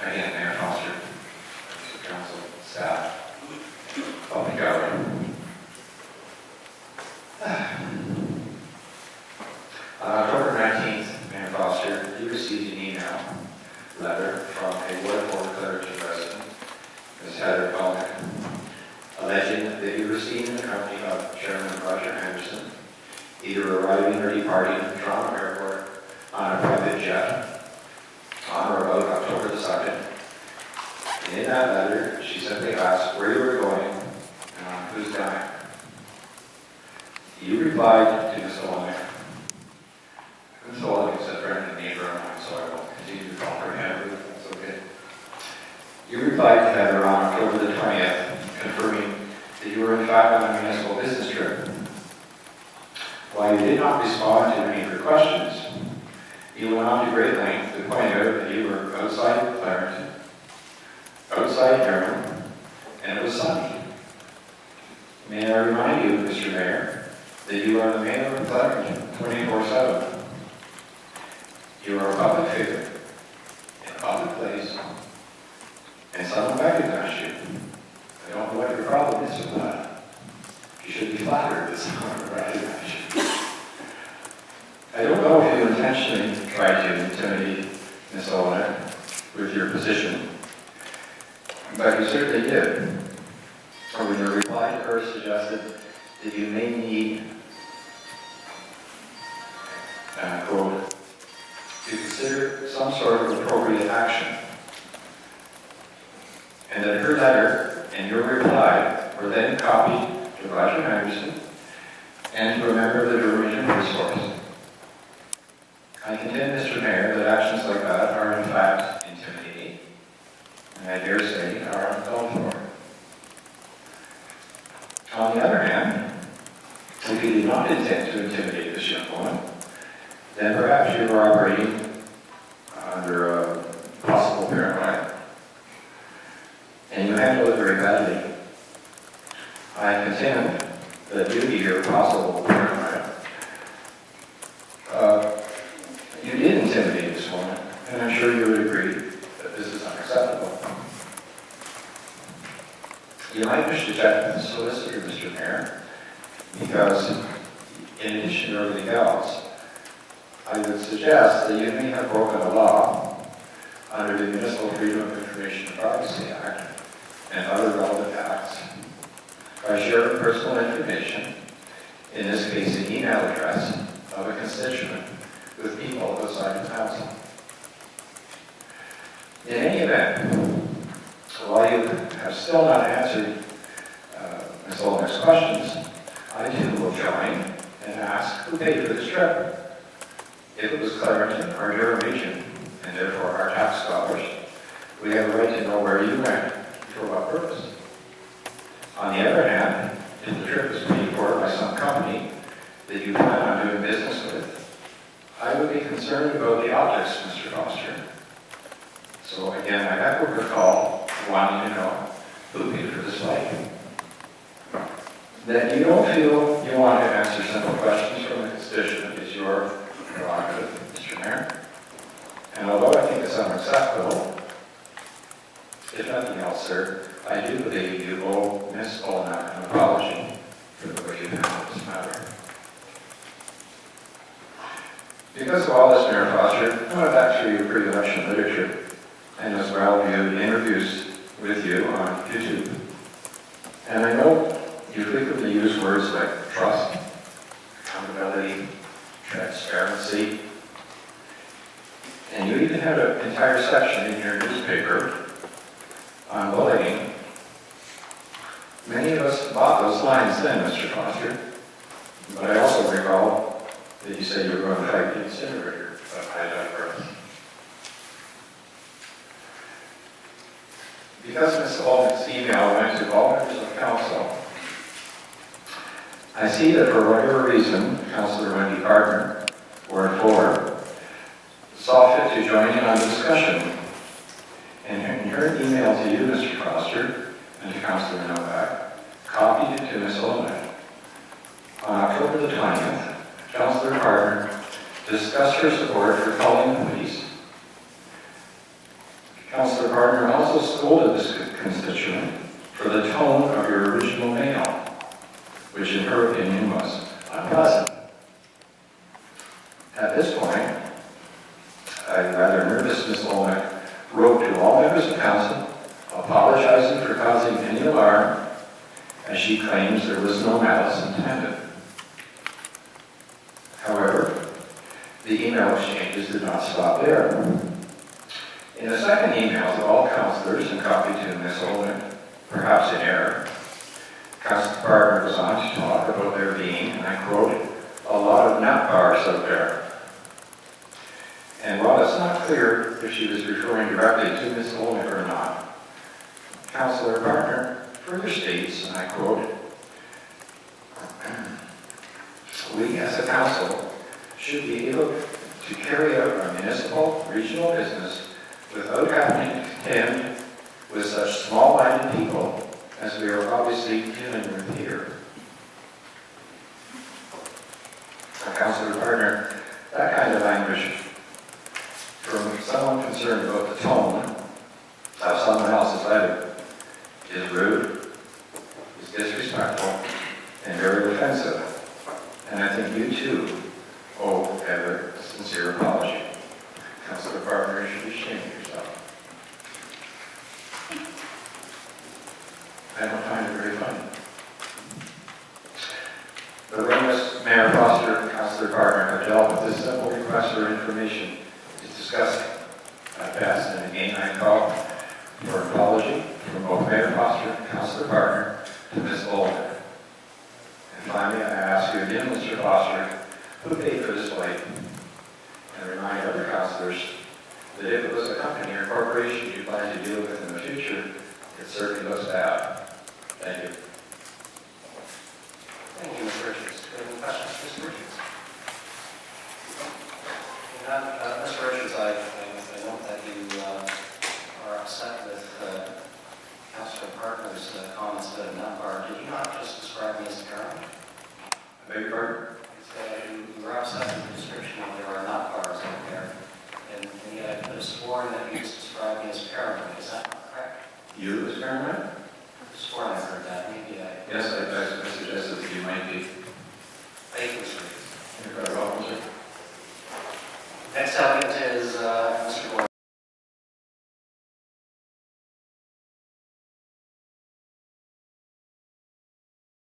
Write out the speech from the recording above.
Again, Mayor Foster, members of council, staff, public gathering. On October 19th, Mayor Foster, you received an email letter from a Ward 4 Clarington resident, Ms. Heather Bellnick, alleging that you were seen in the company of Chairman Roger Anderson, either arriving or departing from Toronto Airport on a private jet on or about October the 2nd. And in that letter, she simply asked where you were going and on whose dime. You replied to Ms. Olnick. Ms. Olnick is a friend and neighbor of mine, so I won't continue to call her Heather, if that's okay. You replied to Heather on October the 20th, confirming that you were in fact on a municipal business trip. While you did not respond to any of her questions, you went on to great length to point out that you were outside Clarington, outside Durham, and it was sunny. May I remind you, Mr. Mayor, that you are the mayor of Clarington 24/7. You are a public figure in a public place, and someone recognized you. I don't know what your problem is with that. You should be flattered that someone recognized you. I don't know if you intentionally tried to intimidate Ms. Olnick with your position, but you certainly did. When your reply to her suggested that you may need, quote, to consider some sort of appropriate action, and that her letter and your reply were then copied to Roger Anderson and to a member of the Durham Regional Resource. I contend, Mr. Mayor, that actions like that are in fact intimidating, and I dare say are uncalled for. On the other hand, if you did not intend to intimidate this young woman, then perhaps you were operating under a possible paranoia, and you handled it very badly. I contend that due to your possible paranoia, you did intimidate this woman, and I'm sure you would agree that this is unacceptable. You might wish to check with the solicitor, Mr. Mayor, because in addition to everything else, I would suggest that you may have broken a law under the Municipal Freedom of Information and Privacy Act and other relevant acts by sharing personal information, in this case an email address of a constituent, with people outside the council. In any event, while you have still not answered Ms. Olnick's questions, I too will join and ask who paid for this trip. If it was Clarington or Durham Region, and therefore our tax dollars, we have a right to know where you went for what purpose. On the other hand, if the trip was paid for by some company that you plan on doing business with, I would be concerned about the optics, Mr. Foster. So again, I echo your call, wanting to know who paid for this flight. That you don't feel you want to answer simple questions from the constituent is your prerogative, Mr. Mayor. And although I think it's unacceptable, if nothing else, sir, I do believe you owe Ms. Olnick an apology for the way you handled this matter. Because of all this, Mayor Foster, I went back through your pre-election literature and as well viewed interviews with you on YouTube. And I know you frequently use words like trust, accountability, transparency, and you even had an entire section in your newspaper on bullying. Many of us bought those lines then, Mr. Foster, but I also recall that you said you were going to fight the incinerator, but I digress. Because Ms. Olnick's email went to all members of council, I see that for whatever reason, Councillor Wendy Gardner, Ward 4, saw fit to join in on the discussion. And in her email to you, Mr. Foster, and to Councillor Novak, copied it to Ms. Olnick. On October the 20th, Councillor Gardner discussed her support for calling the police. Councillor partner also scolded this constituent for the tone of your original mail, which in her opinion was unpleasant. At this point, a rather nervous Ms. Olmec wrote to all members of council, apologizing for causing any alarm, as she claims there was no malice intended. However, the email exchanges did not stop there. In a second email to all councillors and copied to Ms. Olmec, perhaps in error, Councillor Partner was on to talk about there being, and I quote, a lot of nut bars out there. And while it's not clear if she was referring directly to Ms. Olmec or not, Councillor Partner further states, and I quote, we as a council should be able to carry out our municipal, regional business without having to contend with such small-minded people as we are obviously dealing with here. Councillor Partner, that kind of language from someone concerned about the tone of someone else's letter is rude, is disrespectful, and very offensive. And I think you too owe Heather a sincere apology. Councillor Partner, you should be ashamed of yourself. I don't find it very funny. The Ramos, Mayor Foster, and Councillor Partner have dealt with this simple request for information is disgusting at best, and again I call for an apology from both Mayor Foster and Councillor Partner to Ms. Olmec. And finally, I ask you again, Mr. Foster, who paid for this flight? And remind other councillors that if it was a company or corporation you plan to deal with in the future, it certainly looks bad. Thank you. Thank you, Mr. Richards. Any questions, Mr. Richards? Mr. Richards, I note that you are upset with Councillor Partner's comments about a nut bar. Did you not just describe me as a parent? I beg your pardon? You were upset with the description of there are nut bars out there, and yet I could have sworn that you described me as paranoid. Is that not correct? You as paranoid?